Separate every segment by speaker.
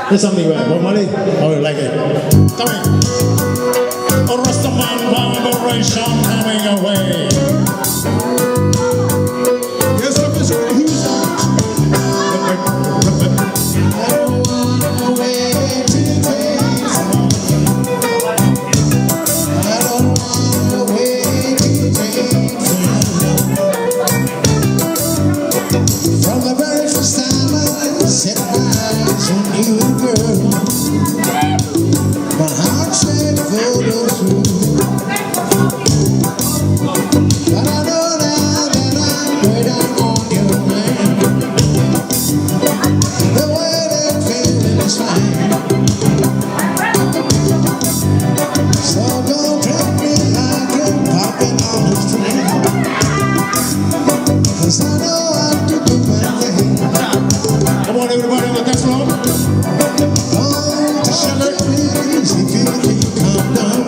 Speaker 1: There's something right. Bob Marley? Oh, you like it? Come in. A Rastaman vibration coming away. Yes, Officer Hughes. I don't wanna wait to taste. I don't wanna wait to taste. From the very first time I set eyes on you, girl, my heart said follow through. But I know now that I'm way down on your mind. The way that feeling is fine. So don't treat me like you're popping on the string. 'Cause I know how to do my thing. Come on, everybody on the dance floor. To sugar, please, if you can calm down.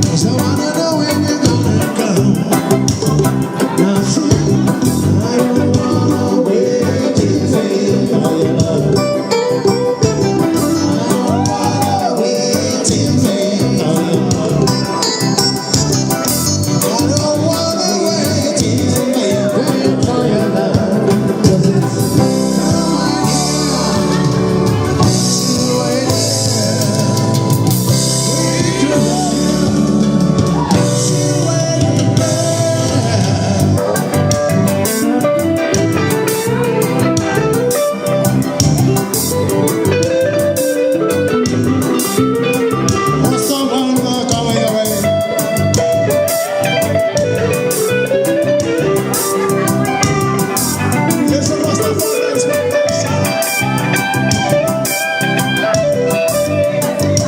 Speaker 1: 'Cause I wanna know when you're gonna come. Now see, I don't wanna wait to feel your love. I don't wanna wait to feel your love. I don't wanna wait to feel your love.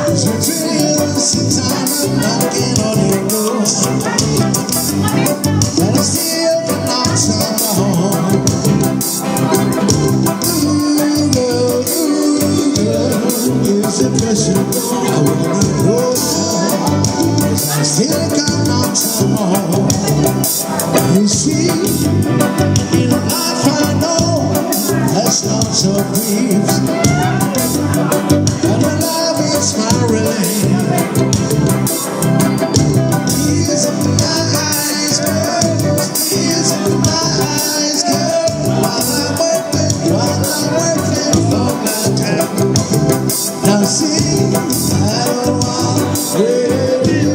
Speaker 1: 'Cause it's you see, in life I know that's not so brief, but my love is my relief. Tears in my eyes, girl, tears in my eyes, girl, while I'm waiting for my time. Now see, I don't want to wait to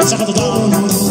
Speaker 1: Second to